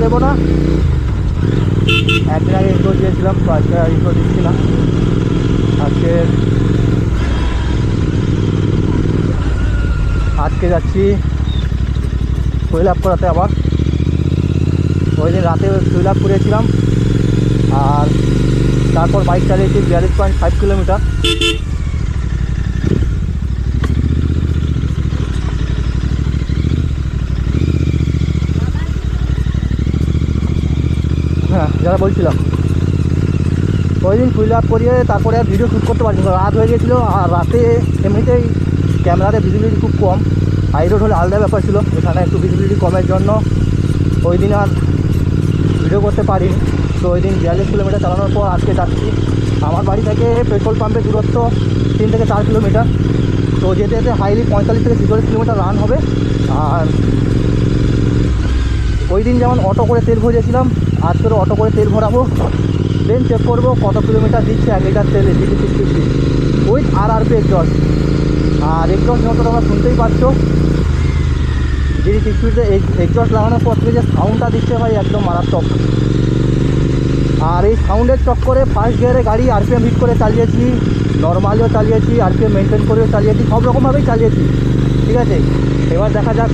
দেবো না, একদিন আগে ইন্ট্রো দিয়েছিলাম, তো আজকে ইন্ট্রো দিচ্ছি না। আজকে যাচ্ছি ফুয়েল আপ করাতে আবার। ওই দিন রাতে ফুয়েল আপ করেছিলাম, আর তারপর বাইক চালিয়েছি 42.5 কিলোমিটার। হ্যাঁ, যারা বলছিলাম ওই দিন ফুয়েল আপ করিয়ে তারপরে আর ভিডিও শ্যুট করতে পারিনি, রাত হয়ে গেছিলো। আর রাতে এমনিতেই ক্যামেরাতে ভিজিবিলিটি খুব কম, হাই রোড হলে আলাদা ব্যাপার ছিল, এখানে একটু ভিজিবিলিটি কমের জন্য ওই দিন আর ভিডিও করতে পারিনি। তো ওই দিন 42 কিলোমিটার চালানোর পর আজকে যাচ্ছি। আমার বাড়ি থেকে পেট্রোল পাম্পের দূরত্ব 3 থেকে 4 কিলোমিটার। তো যেতে যেতে হাইলি 45 থেকে 46 কিলোমিটার রান হবে। আর ওই দিন যেমন অটো করে তেল ভরেছিলাম, আজকেরও অটো করে তেল ভরাবো, দেন চেক করবো কত কিলোমিটার দিচ্ছে 1 লিটার তেলে GT 650 উইথ RRP এক্সজস্ট। আর এক্সজস্ট যত তোমরা শুনতেই পাচ্ছ, GT 650 এক্সজস্ট লাগানোর পর থেকে যে সাউন্ডটা দিচ্ছে ভাই একদম মারাত্মক। আর এই সাউন্ডের চক্করে ফার্স্ট গিয়ারে গাড়ি RPM হিট করে চালিয়েছি, নর্মালিও চালিয়েছি, RPM মেনটেন করেও চালিয়েছি, সব রকমভাবেই চালিয়েছি, ঠিক আছে। এবার দেখা যাক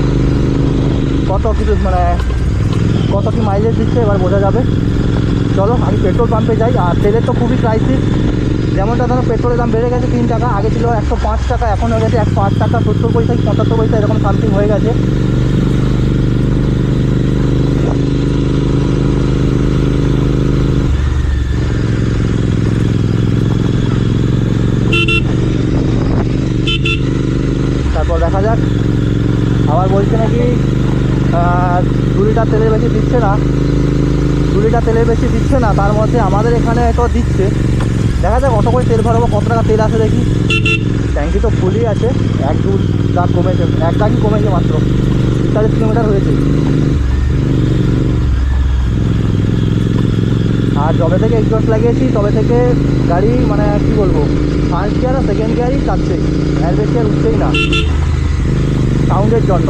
কত কি মাইলেজ দিচ্ছে, এবার বোঝা যাবে। চলো আমি পেট্রোল পাম্পে যাই। আর তেলের তো খুবই ক্রাইসিস, যেমনটা ধরো পেট্রোলের দাম বেড়ে গেছে 3 টাকা, আগে ছিল 105 টাকা, এখন হয়ে গেছে 108 টাকা 70 পয়সা 75 পয়সা এরকম সামথিং হয়ে গেছে। তারপর দেখা যাক, আবার বলছে নাকি 2 লিটার তেলের বেশি দিচ্ছে না, 2 লিটার তেলের বেশি দিচ্ছে না, তার মধ্যে আমাদের এখানে তো দিচ্ছে। দেখা যাক অটো করে তেল ভরাবো, কত টাকা তেল আসে দেখি। ট্যাঙ্কি তো ফুলই আছে, 1-2 দাগ কমেছে, 1 দাগই কমেছে মাত্র, 40 কিলোমিটার হয়েছে। আর যবে থেকে এক্সজস্ট লাগিয়েছি তবে থেকে গাড়ি মানে কী বলবো, ফার্স্ট গিয়ার আর সেকেন্ড গিয়ারই চাচ্ছে, এর বেশি আর উঠছেই না সাউন্ডের জন্য।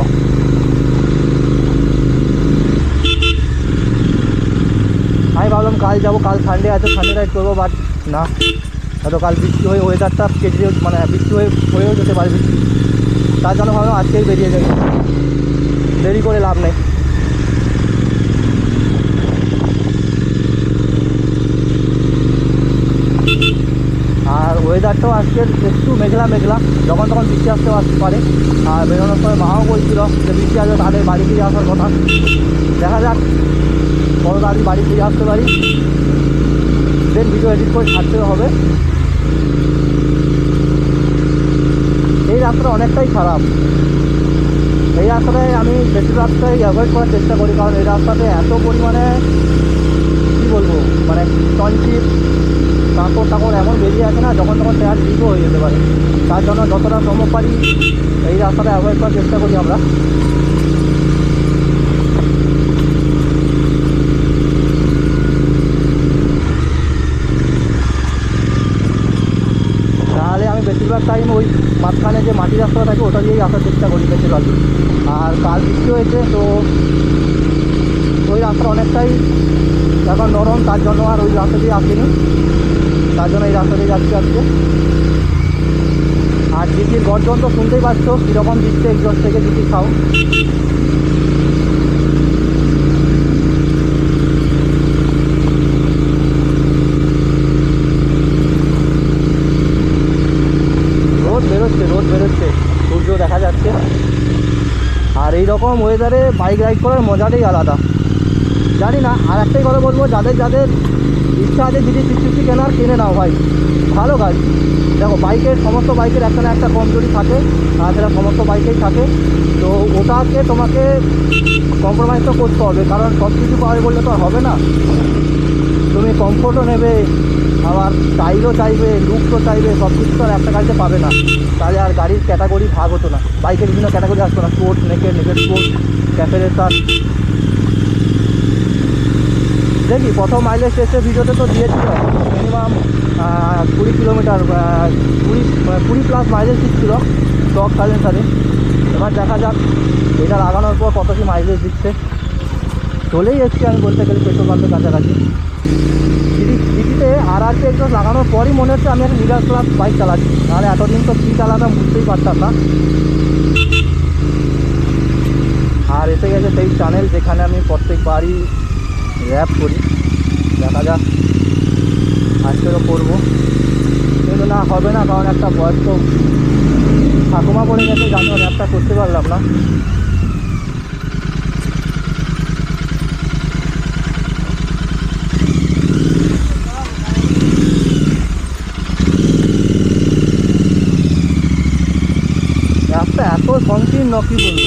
আমি ভাবলাম কাল যাবো, কাল সানডে আছে, সানডে রাইড করবো, বাট না, হয়তো কাল বৃষ্টি হয়ে ওয়েদারটা কেটে মানে বৃষ্টি হয়েও যেতে পারে বৃষ্টি, তার জন্য ভাবলাম আজকেই বেরিয়ে যাই, দেরি করে লাভ নেই। আর ওয়েদারটাও আজকে একটু মেঘলা মেঘলা, যখন তখন বৃষ্টি আসতে পারে। আর বেরোনোর সময় মাও বলছিল যে বৃষ্টি আসবে, তাদের বাড়ি ফিরে আসার কথা। দেখা যাক কত তাড়াতাড়ি বাড়ি ফিরে আসতে পারি, দেন ভিডিও এডিট করে ছাড়তে হবে। এই রাস্তাটা অনেকটাই খারাপ, এই রাস্তাটায় আমি বেশিরভাগটাই অ্যাভয়েড করার চেষ্টা করি, কারণ এই রাস্তাতে এত পরিমাণে কী বলবো মানে টনচিপ কাপড় এমন বেরিয়ে আছে না, যখন তখন টায়ার লিকও হয়ে যেতে পারে। তার জন্য যতটা সম্ভব পারি এই রাস্তাটা অ্যাভয়েড করার চেষ্টা করি আমরা। তাহলে আমি বেশিরভাগ টাইম ওই মাঝখানে যে মাটির রাস্তাটা থাকে ওটা দিয়েই আসার চেষ্টা করি বেশিরভাগই। আর কাল বৃষ্টি হয়েছে, তো ওই রাস্তা অনেকটাই এখন নরম, তার জন্য আর ওই রাস্তা দিয়ে আসিনি, তার জন্য এই রাস্তা দিয়ে যাচ্ছি আজকে। আর জিটির গর্জন তো শুনতেই পাচ্ছ কীরকম দিচ্ছে এক্সজস্ট থেকে জিটির সাউন্ড। রোদ বেরোচ্ছে, সূর্য দেখা যাচ্ছে। আর এই রকম ওয়েদারে বাইক রাইড করার মজাটাই আলাদা। জানি না, আর একটাই কথা বলবো, যাদের ইচ্ছা আছে GT 650 কেনার, কিনে নাও ভাই, ভালো গাড়ি। দেখো সমস্ত বাইকের একটা না একটা কমজোরি থাকে, আর সেটা সমস্ত বাইকেই থাকে। তো ওটাকে তোমাকে কম্প্রোমাইজ তো করতে হবে, কারণ সব কিছু পাবে বললে তো আর হবে না। তুমি কমফোর্টও নেবে, আবার স্টাইলও চাইবে, লুকসও চাইবে, সব কিছু তো আর একটা গাড়িতে পাবে না। তাহলে আর গাড়ির ক্যাটাগরি ভাগ হতো না, বাইকের বিভিন্ন ক্যাটাগরি আসতো না, sports, naked sports, cafe racer. দেখি প্রথম মাইলেজ টেস্টের ভিডিওতে তো দিয়েছিল মিনিমাম 20 কিলোমিটার, 20+ মাইলেজ দিচ্ছিল স্টক সাইলেন্সারে। এবার দেখা যাক এটা লাগানোর পর কত কি মাইলেজ দিচ্ছে। চলেই এসছি আমি বলতে গেলে পেট্রোল পাম্পের কাছাকাছি। সিটিতে RRP এক্সজস্ট লাগানোর পরই মনে হচ্ছে আমি একটা মিডল ক্লাস বাইক চালাচ্ছি, নাহলে এতদিন তো কী চালাতাম বুঝতেই পারতাম না। আর এসে গেছে সেই চ্যানেল যেখানে আমি প্রত্যেকবারই র্যাপ করি। দেখা যাক আজকেরও করবো, কিন্তু না হবে না, কারণ একটা বয়স্ক ঠাকুমা পড়ে গেছে, আমিও র্যাপটা করতে পারলাম না। রাস্তা এত সংকীর্ণ কী বলবো,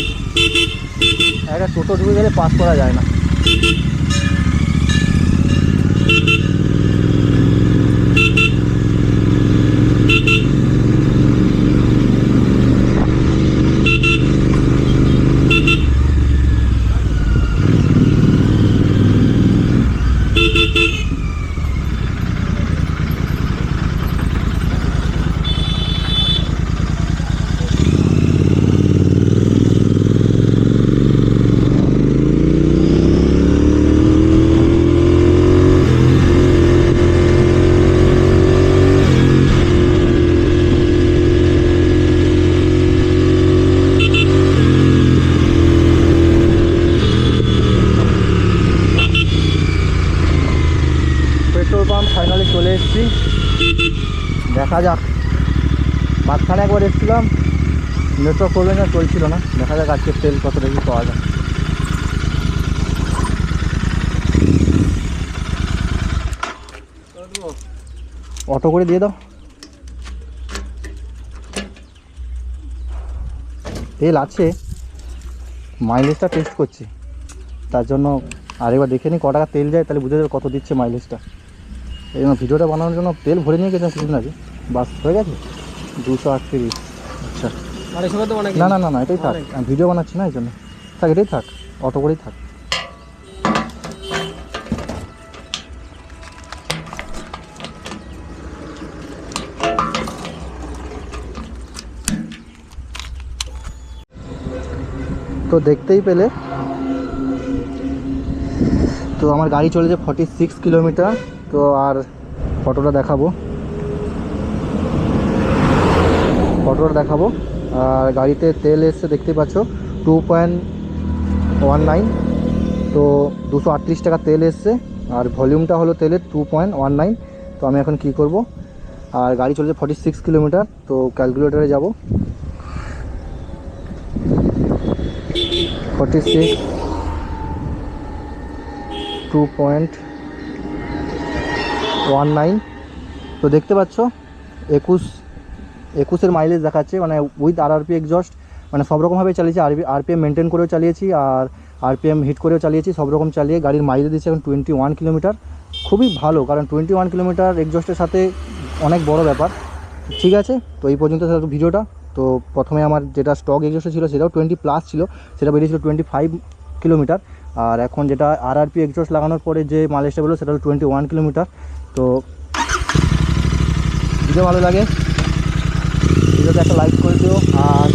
একটা টোটো ঢুকে গেলে পাস করা যায় না। পেট্রোল পাম্প ফাইনালি চলে এসেছি, দেখা যাক। মাঝখানে একবার এসেছিলাম, নেটওয়ার্ক প্রবলেম চলছিল না, দেখা যাক আজকের তেল কত বেশি পাওয়া যায়। অটো করে দিয়ে দাও। তেল আছে, মাইলেজটা টেস্ট করছি, তার জন্য আরেকবার দেখে নিই ক টাকা তেল যায়, তাহলে বুঝে যাবে কত দিচ্ছে মাইলেজটা। এই জন্য ভিডিওটা বানানোর জন্য তেল ভরে নিয়ে গেছিলাম কিছুদিন আগে, বাস হয়ে গেছে 238। আচ্ছা না না না না, এটাই থাক, আমি ভিডিও বানাচ্ছি না এই জন্য। থাক, এটাই থাক, অটো করেই থাক। তো দেখতেই পেলে, তো আমার গাড়ি চলেছে 46 কিলোমিটার। তো আর ফটোটা দেখাবো, আর গাড়িতে তেল এসছে দেখতে পাচ্ছ 2.19। তো 238 টাকা তেল এসছে, আর ভলিউমটা হলো তেলের 2.19। তো আমি এখন কি করব, আর গাড়ি চলেছে 46 কিলোমিটার। তো ক্যালকুলেটারে যাব, 46 2.19। তো দেখতে পাচ্ছ 21 মাইলেজ দেখাচ্ছে, মানে উইথ RRP এক্সজস্ট, মানে সব রকমভাবে চালিয়েছি। RPM মেনটেন করেও চালিয়েছি, আর RPM হিট করেও চালিয়েছি, সব রকম চালিয়ে গাড়ির মাইলেজ দিচ্ছে এখন 21 কিলোমিটার। খুবই ভালো, কারণ 21 কিলোমিটার এক্সজস্টের সাথে অনেক বড় ব্যাপার। ঠিক আছে, তো এই পর্যন্ত ভিডিওটা। তো প্রথমে আমার যেটা স্টক এক্সজস্টে ছিল সেটাও 20+ ছিল, সেটা বেরিয়েছিল 25 কিলোমিটার। আর এখন যেটা RRP এক্সজস্ট লাগানোর পরে যে মাইলেজটা বেরোলো সেটা হলো 21 কিলোমিটার। তো ভিডিও ভালো লাগে ভিডিওতে একটা লাইক করে দিও, আর